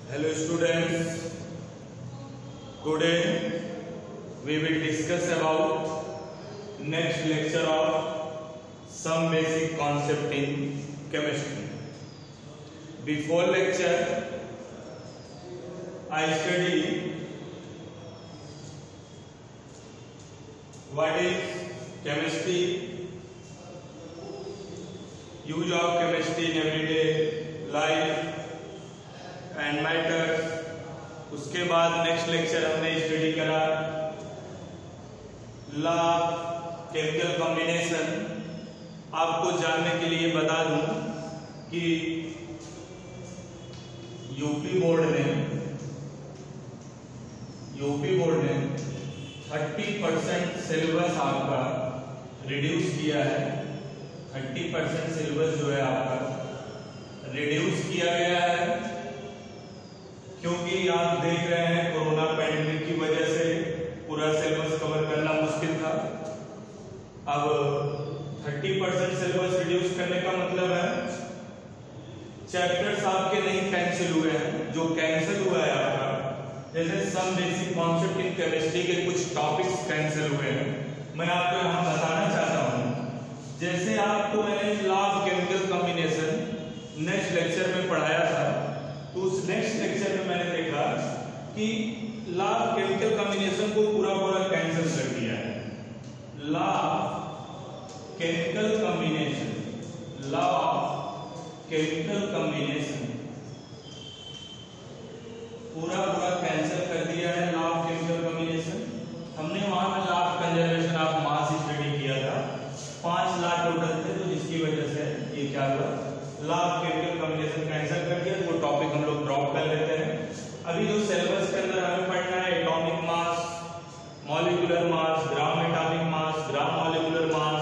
Hello students, today we will discuss about next lecture of some basic concept in chemistry. Before lecture I study what is chemistry, use of chemistry in everyday life and matters. उसके बाद next lecture हमने study करा law chemical combination. आपको जानने के लिए बता दूं कि यूपी बोर्ड ने 30% सिलेबस आपका रिड्यूस किया है। 30% सिलेबस जो है आपका रिड्यूस किया गया है, क्योंकि आप देख रहे हैं कोरोना पैंडेमिक की वजह से पूरा सिलेबस कवर करना मुश्किल था। अब 30% सिलेबस रिड्यूस करने का मतलब है चैप्टर्स आपके नहीं कैंसिल हुए हैं। जो कैंसिल हुआ है आपका, जैसे some basic concept in chemistry के कुछ टॉपिक्स कैंसिल हुए हैं। मैं आपको यहाँ बताना चाहता हूँ, जैसे आपको मैंने law of chemical combination next lecture में पढ़ाया था, तो उस नेक्स्ट लेक्चर में मैंने देखा कि लॉ ऑफ केमिकल कॉम्बिनेशन को पूरा कैंसिल कर दिया है। Law of chemical combination, law of chemical combination पूरा कैंसिल कर दिया है। लॉ ऑफ केमिकल कॉम्बिनेशन हमने वहां पे law of conservation of mass study किया था। 5 लॉ टोटल थे, तो जिसकी वजह से ये क्या हुआ, law of chemical combination cancel कर दिया। वो टॉपिक हम लोग ड्रॉप कर लेते हैं। अभी जो सिलेबस के अंदर हमें पढ़ना है atomic mass, molecular mass, gram atomic mass, gram molecular mass,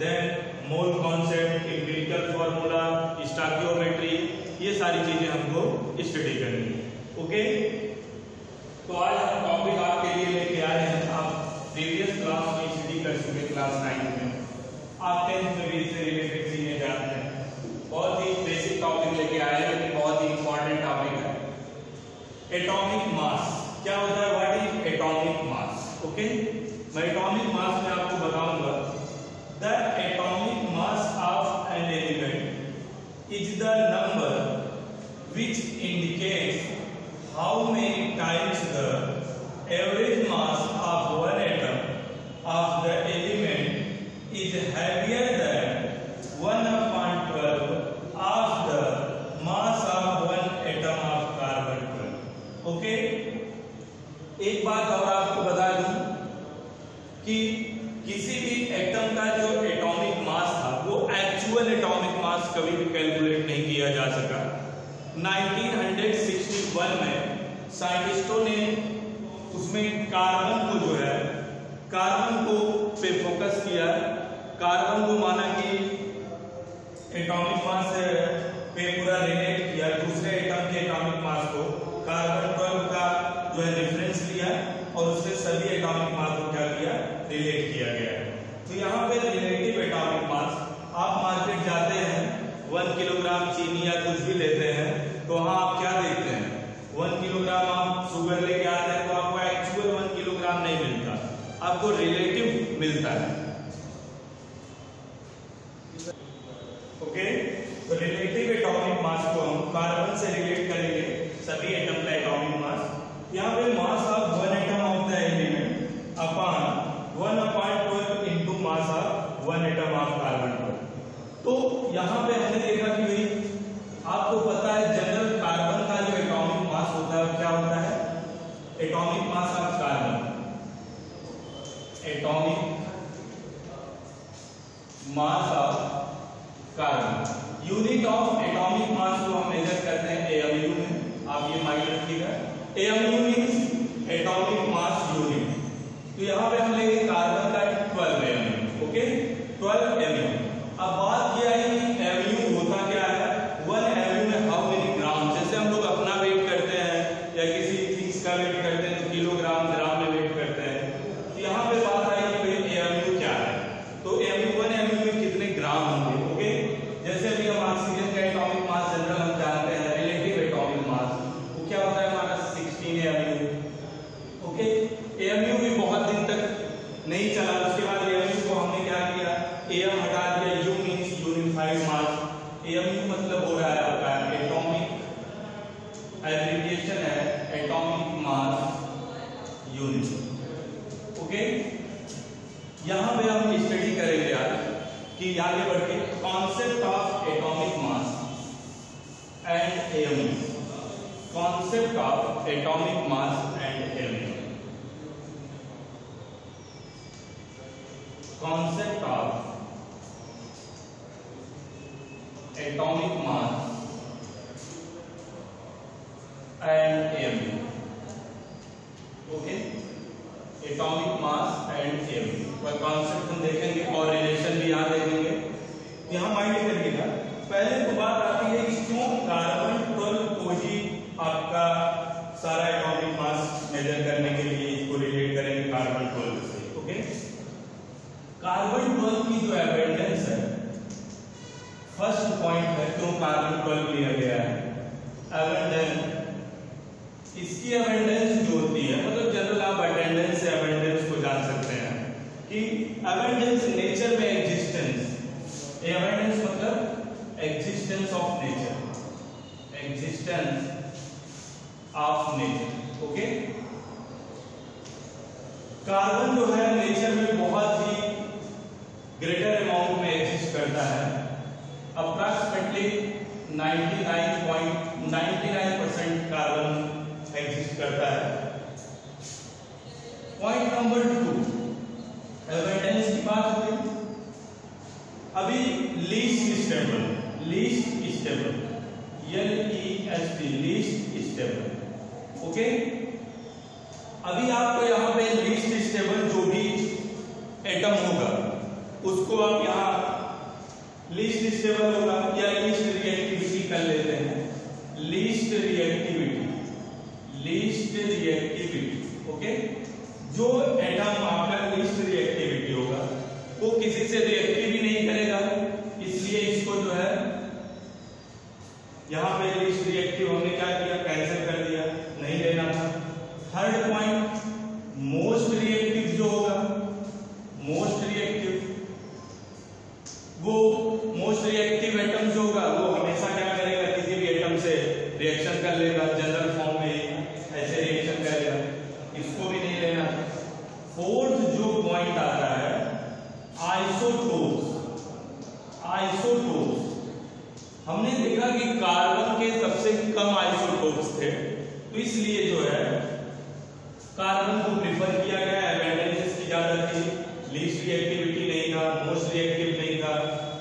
then mole concept, empirical formula, stoichiometry, ये सारी चीजें हमको स्टडी करनी है। ओके, तो आज हम टॉपिक आपके लिए लेके आए हैं। आप प्रीवियस क्लास में स्टडी कर चुके, क्लास 9 में, आप 10th में भी इससे रिलेटेड चीजें जानते हैं। बहुत ही बेसिक टॉपिक लेके आए हैं, लेकिन बहुत ही इंपॉर्टेंट टॉपिक है। एटॉमिक मास क्या होता है, what is atomic mass? Okay, मैं एटॉमिक मास में आपको बताऊंगा। The atomic mass of an element is the number which indicates how many times the average mass of one atom of the element is heavier than 1/12 of the mass of one atom of carbon 12। Okay, एक बात और आपको बता दूं कि किसी भी atom का जो एटॉमिक मास था, वो एक्चुअल एटॉमिक मास कभी भी कैलकुलेट नहीं किया जा सका। 1961 में साइंटिस्टों ने उसमें कार्बन को जो है, कार्बन को पे फोकस किया। कार्बन को माना कि एटॉमिक मास पे पूरा रिलेट किया, दूसरे एटम के एटॉमिक मास को कार्बन 12 का जो है रेफरेंस लिया, और उससे सभी एटॉमिक मास को क्या किया, रिलेट किया गया है। तो यहाँ पे रिलेटिव एटॉमिक मास, आप मार्केट जाते हैं 1 किलोग्राम चीनी या कुछ भी लेते हैं, तो वहां आप क्या देखते हैं, 1 किलोग्राम आप शुगर लेके आते हैं, तो आपको एक्चुअल 1 किलोग्राम नहीं मिलता, आपको रिलेटिव मिलता है। ओके, तो रिलेटिव एटॉमिक मास को हम कार्बन से रिलेट करेंगे, सभी एटम का एटॉमिक मास। यहाँ पे mass of one atom of the element upon 1/12 into mass of one atom of carbon 12। तो यहाँ पे हमने देखा कि भाई आपको पता है जनरल कार्बन का जो एटॉमिक मास होता है क्या होता है, atomic mass of carbon, atomic mass of carbon. Unit of atomic mass को हम मेजर करते हैं AMU में, आप ये माइंड रखिएगा। AMU means atomic mass unit. तो यहाँ पे हम लेंगे कार्बन का 12 AMU। Okay, 12 AMU। अब बात किया है कि AMU होता क्या है, 1 AMU में हाउ मेनी ग्राम। जैसे हम लोग अपना वेट करते हैं या किसी चीज का वेट करते हैं, तो किलोग्राम ग्राम में वेट करते हैं। तो यहाँ पे बात आई कि भाई AMU क्या है, तो AMU 1 AMU में कितने ग्राम होंगे। ओके, जैसे अभी हम ऑक्सीजन का एटॉमिक मास जनरल हम जानते हैं, रिलेटिव एटॉमिक मास, वो क्या AMU मतलब हो रहा है आपका एटॉमिक, एब्रिविएशन है एटॉमिक मास यूनिट। ओके, यहां पे हम स्टडी करेंगे आज कि आगे बढ़ के concept of atomic mass and AMU, concept of atomic mass and AMU, concept of atomic mass and AMU। Okay, atomic mass and AMU पर कॉन्सेप्ट हम देखेंगे और रिलेशन भी यहाँ देखेंगे। यहाँ माइंड करिएगा, पहले तो बात आती है कि क्यों कार्बन 12 को ही आपका सारा एटॉमिक मास मेजर करने के लिए इसको रिलेट करेंगे कार्बन 12 से। ओके, कार्बन 12 की जो एबंडेंस है, फर्स्ट पॉइंट है क्यों कार्बन 12 लिया गया है। एबंडेंस, इसकी एबंडेंस जो होती है, मतलब जनरल आप अटेंडेंस से एबंडेंस को जान सकते हैं कि एबंडेंस नेचर में एग्जिस्टेंस, एबंडेंस मतलब existence of nature, existence of nature. Okay, carbon जो है नेचर में बहुत ही ग्रेटर अमाउंट में एग्जिस्ट करता है, अप्रॉक्सिमेटली 99.99% कार्बन एग्जिस्ट करता है। पॉइंट नंबर 2, एबंडेंस की बात हुई। अभी least stable, LEST, least stable. Okay, अभी आपको यहाँ पे लीस्ट स्टेबल जो भी एटम होगा उसको आप यहाँ लीस्ट स्टेबल होगा या लीस्ट रिएक्टिविटी कर लेते हैं, लीस्ट रिएक्टिविटी। ओके, जो एटम आपका लीस्ट रिएक्टिविटी होगा वो किसी से रिएक्टिव ही नहीं करेगा, इसलिए इसको जो है यहाँ पे लीस्ट रिएक्टिव हमने क्या किया, कैंसिल कर दिया, नहीं लेना था। थर्ड पॉइंट, मोस्ट रिएक्टिव जो होगा, मोस्ट रिएक्टिव, वो मोस्ट रिएक्टिव एटम जो होगा वो हमेशा क्या करेगा, किसी भी एटम से रिएक्शन कर लेगा, जनरल फॉर्म में ऐसे रिएक्शन करेगा, इसको भी नहीं लेना। फोर्थ जो पॉइंट आता है आइसोटोप्स, आइसोटोप्स। हमने देखा कि कार्बन के सबसे कम आइसोटोप्स थे, तो इसलिए जो है कार्बन को प्रिफर किया गया, एबंडेंस की ज्यादा थी, लीस्ट रिएक्टिविटी नहीं था, मोस्ट रिएक्टिव नहीं था,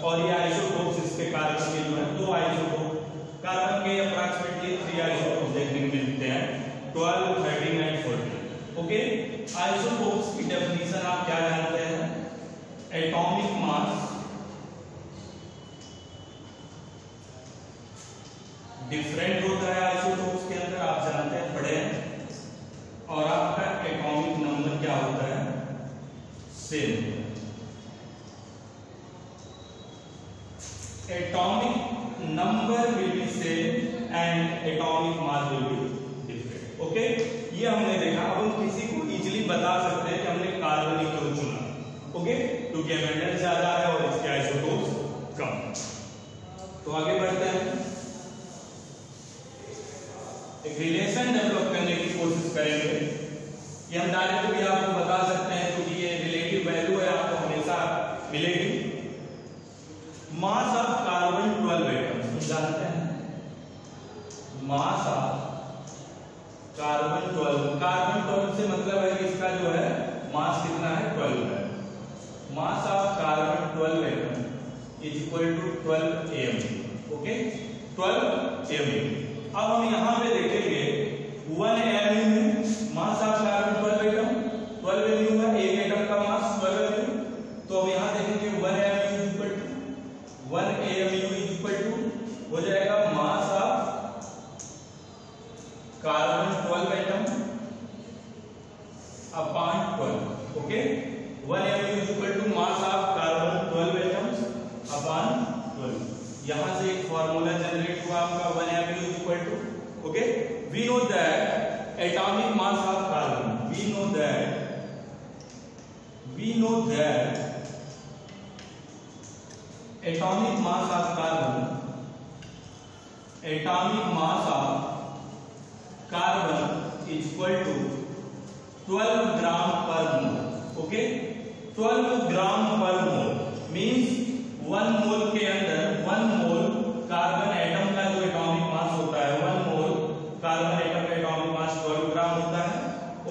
और ये आइसोटोप्स इसके कार्बन के जो है 2 आइसोटोप, कार्बन के अप्रॉक्सिमेटली 3 आइसोटोप देखने को मिलते हैं, 12, 13 एंड 14। ओके, आइसोटोप्स की डेफिनेशन आप क्या जानते हैं, एटॉमिक मास डिफरेंट होता है आइसोटोप्स के अंदर, आप जानते हैं, पढ़े हैं, और आपका एटॉमिक नंबर क्या होता है, same. Atomic number will be same and atomic mass will be different. Okay, ये हमने देखा। अब हम किसी को इजीली बता सकते हैं कि हमने कार्बन ही क्यों चुना। ओके, क्योंकि एबंडेंस ज्यादा है और इसके आइसोटोप्स कम। तो आगे बढ़ते हैं, एक रिलेशन डेवलप करने की कोशिश करेंगे। ये हम डायरेक्ट भी आपको बता सकते हैं क्योंकि ये रिलेटिव वैल्यू है, आपको हमेशा मिलेगी। मास ऑफ कार्बन 12 एटम, जानते हैं मास ऑफ कार्बन 12, कार्बन 12 से मतलब है कि इसका जो है मास कितना है, 12 है। Mass of carbon 12 atom is equal to 12 AMU। Okay, 12 AMU। अब हम यहाँ पे देखेंगे 1 AMU में मास ऑफ कार्बन 12 एटम, 12 AMU है, एक एटम का मास 12 AMU। तो अब यहाँ देखेंगे 1 AMU इज इक्वल टू हो जाएगा mass of carbon 12 atom upon 12। Okay, 1 AMU is equal to mass of carbon 12 atoms upon 12। यहां से एक फार्मूला जनरेट हुआ आपका 1 AMU is equal to, okay, we know that atomic mass of carbon, we know that atomic mass of carbon atomic mass of carbon is equal to 12 gram per mole. Okay, 12 gram per mole means 1 मोल के अंदर 1 mole carbon atom का जो atomic mass होता है, 1 mole carbon atom का atomic mass 12 ग्राम होता है।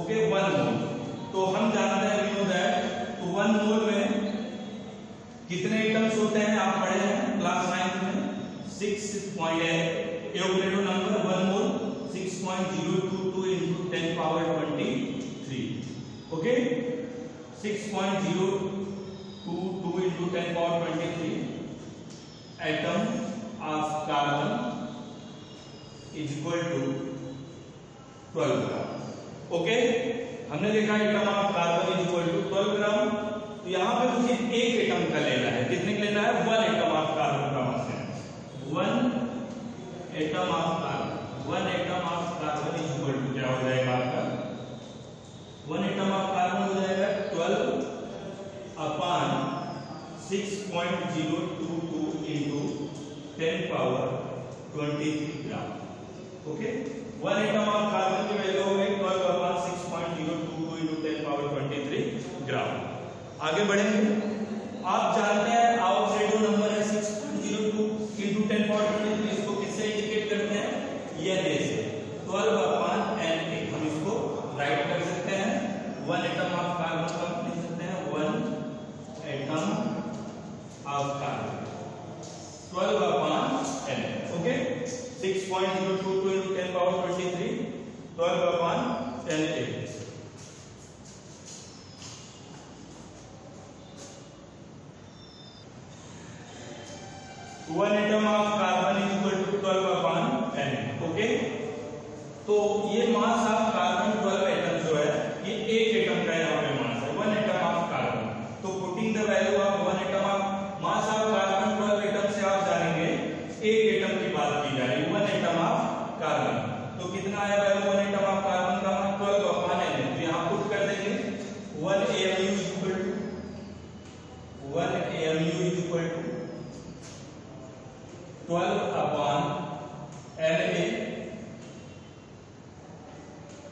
Okay, 1 मोल। तो हम जानते हैं वी नो दैट 1 मोल में कितने एटम्स होते हैं, आप पढ़े हैं क्लास 9 में 6.8 Avogadro number 1 mole 6.022 into 10 power 23। Okay, 6.022 into 10 power 23 atom of carbon is equal to 12 gram. Okay, हमने देखा atom of carbon is equal to 12 gram. तो यहां पे मुझे एक एटम का लेना है, कितने का लेना है, 1 एटम ऑफ कार्बन का मास है 1 atom of carbon. 1 atom of carbon is equal to क्या हो जाएगा आपका, 1 एटम ऑफ कार्बन हो जाएगा 12 upon 6.022 into 10 power 23 gram. Okay, 1 atom of carbon की वैल्यू हो गई 12 अपॉन 6.022 into 10 power 23 ग्राम। आगे बढ़ेंगे, आप जानते हैं आउटसाइड नंबर है 6.02 into 10 power 23, इसको किससे इंडिकेट करते हैं, ये से 12 अपॉन n, हम इसको राइट कर सकते हैं 1 एटम ऑफ कार्बन का लिख सकते हैं 1 atom of carbon 12 upon n। Okay, 6.022 into 10 power 23 12 upon 10 is 1 atom of carbon is equal to 12 upon n। Okay, तो ये मास ऑफ कार्बन 12 एटम जो है, ये एक एटम का यहाँ पे मास है 1 एटम ऑफ कार्बन। तो putting the value of 1 atom of mass of carbon 12 atom से आप जानेंगे एक एटम की बात की जा रही है 1 एटम ऑफ कार्बन। तो कितना आया वैल्यू 1 एटम ऑफ कार्बन का 12 अपॉन n। तो यहां पुट कर देंगे 1 AMU is equal to 1 AMU is equal to 12 upon Na,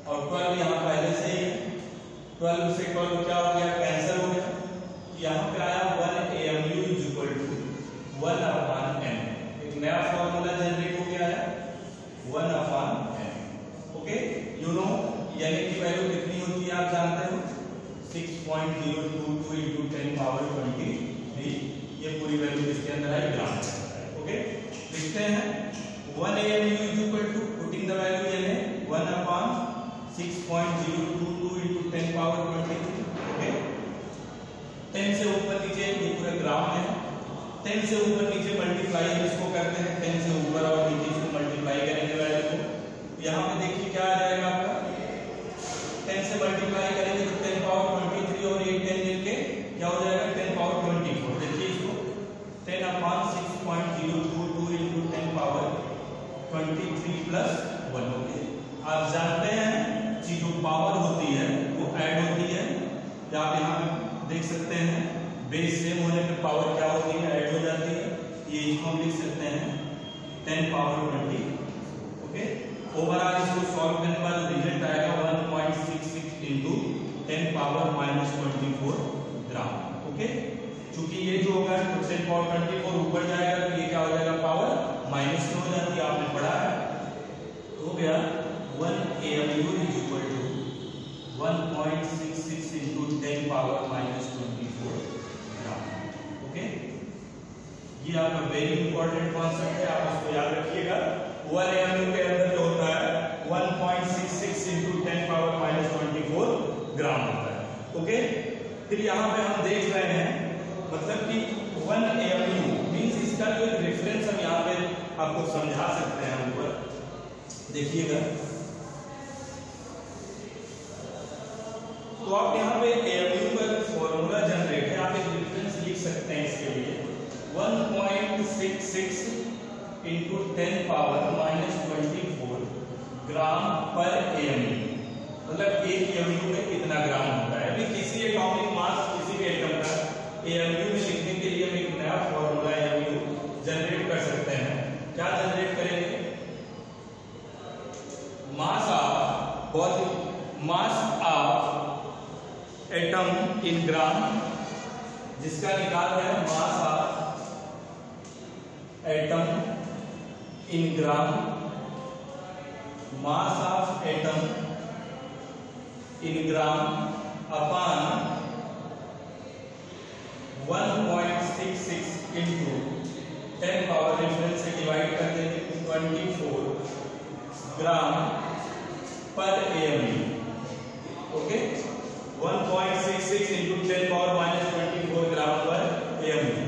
और 12 यहां पहले से ही 12 से 12 क्या हो गया, कैंसिल हो गया। यहां पे आया 1 AMU is equal to 1 upon n। एक नया फॉर्मूला जनरेट हो गया है 1 upon n। Okay, you know यानी की वैल्यू कितनी होती है आप जानते हो 6.022 into 10 power 23। ये पूरी वैल्यू किसके अंदर है, ग्राम के अंदर है। ओके, लिखते हैं 1 AMU is equal to putting the value in 1 upon 6.022 into 10 power 23। Okay, 10 से ऊपर नीचे ये पूरा ग्राम है, 10 से ऊपर नीचे मल्टीप्लाई हम इसको करते हैं, 10 से ऊपर और नीचे इसको मल्टीप्लाई करेंगे वैल्यू को। यहाँ पे देखिए क्या आ जाएगा आपका, 10 से मल्टीप्लाई करेंगे तो 10 पावर 23 और ये 10 मिलके क्या हो जाएगा 10 पावर 24। देखिए इसको 10 upon 6.022 into 10 power 23 plus 1। Okay, आप जानते हैं कि जो पावर होती है वो ऐड होती है, या आप यहाँ पे देख सकते हैं बेस सेम होने पे पावर क्या होती है, ऐड हो जाती है। ये इसको हम लिख सकते हैं 10 पावर 20। ओके, ओवरऑल इसको सॉल्व करने के बाद रिजल्ट आएगा 1.66 into 10 पावर -24 ग्राम। ओके, क्योंकि ये जो होगा 10 पावर 24 ऊपर जाएगा तो ये क्या हो जाएगा, पावर माइनस में हो जाती है, आपने पढ़ा है। हो गया 1 AMU is equal to 1.66 into 10 power -24 gram. Okay, ये आपका वेरी इंपॉर्टेंट कॉन्सेप्ट है, आप उसको याद रखिएगा। 1 AMU के अंदर जो होता है 1.66 into 10 पावर -24 ग्राम होता है। ओके, फिर यहाँ पे हम देख रहे हैं मतलब कि 1 AMU मींस इसका जो रेफरेंस हम यहाँ पे आपको समझा सकते हैं ऊपर देखिएगा। तो आप यहाँ पे AMU का फॉर्मूला जनरेट है, आप एक रेफरेंस लिख सकते हैं इसके लिए 1.66 into 10 पावर -24 ग्राम पर AMU। मतलब एक AMU में कितना ग्राम होता है। अभी किसी एटॉमिक मास किसी भी एटम का AMU में लिखने के लिए हम एक नया फॉर्मूला AMU जनरेट कर सकते हैं। क्या जनरेट करेंगे, बहुत मास ऑफ एटम इन ग्राम, जिसका निकाल है mass of atom in gram, mass of atom in gram upon 1.66 into 10 power reference से डिवाइड कर देंगे 24 ग्राम पर AMU। Okay, 1.66 into 10 power minus 24 ग्राम पर AMU।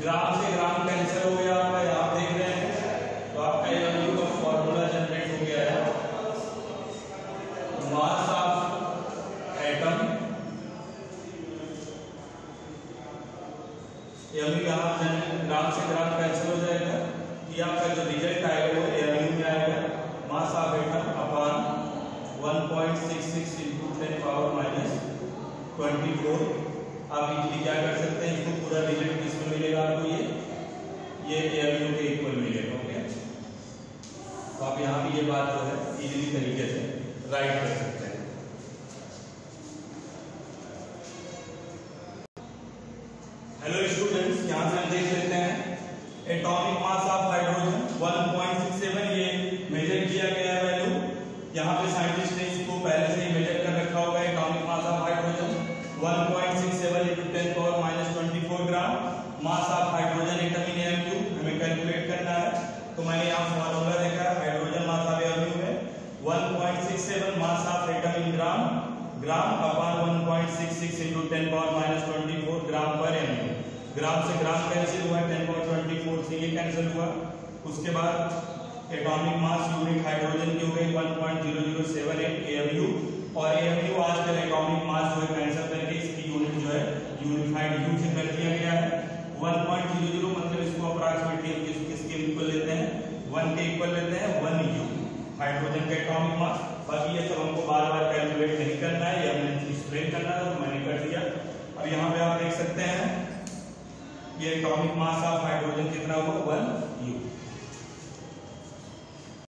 ग्राम से ग्राम कैंसिल हो गया आपका, आप देख रहे हैं, तो आपका AMU का फॉर्मूला जनरेट हो गया है मास ऑफ एटम, AMU यहाँ ग्राम से ग्राम कैंसिल हो जाएगा, ये आपका जो रिजल्ट आएगा वो AMU में आएगा mass of atom upon 1.66 into 10 power minus 24। आप इजीली क्या कर सकते हैं, इसको पूरा रिजल्ट किसमें मिलेगा आपको, ये AMU के इक्वल मिलेगा। ओके, तो आप यहाँ भी ये बात जो है इजीली तरीके से राइट कर सकते हैं। हेलो स्टूडेंट्स, यहाँ से हम देख लेते हैं एटॉमिक मास ऑफ हाइड्रोजन 1.67, ये मेजर किया गया है वैल्यू। यहाँ पे साइंटिस्ट ने इसको पहले से ही मेजर कर रखा होगा। Atomic mass of hydrogen 1.67 into 10 power minus 24 gram, mass of hydrogen atom in AMU हमें कैलकुलेट करना है। तो मैंने यहाँ फॉर्मूला देखा, हाइड्रोजन मास ऑफ AMU है 1.67 mass of atom in gram upon 1.66 into 10 power minus 24 ग्राम पर AMU। ग्राम से ग्राम कैंसिल हुआ, 10 पावर 24 से ये कैंसिल हुआ। उसके बाद एटॉमिक मास यूनिट हाइड्रोजन की हो गई 1.0078 AMU, और AMU आजकल एटॉमिक मास जो है कैंसिल करके इसकी यूनिट जो है यूनिफाइड U से कर दिया गया है 1.00, मतलब इसको अप्रॉक्सीमेटली किसके इक्वल लेते हैं, 1 के इक्वल लेते हैं, 1U हाइड्रोजन का एटॉमिक मास। बाकी ये सब हमको बार बार कैलकुलेट नहीं करना है, ये हमने एक्सप्लेन करना था तो मैंने कर दिया। अब यहाँ पे आप देख सकते हैं ये एटॉमिक मास ऑफ हाइड्रोजन कितना हुआ, 1U।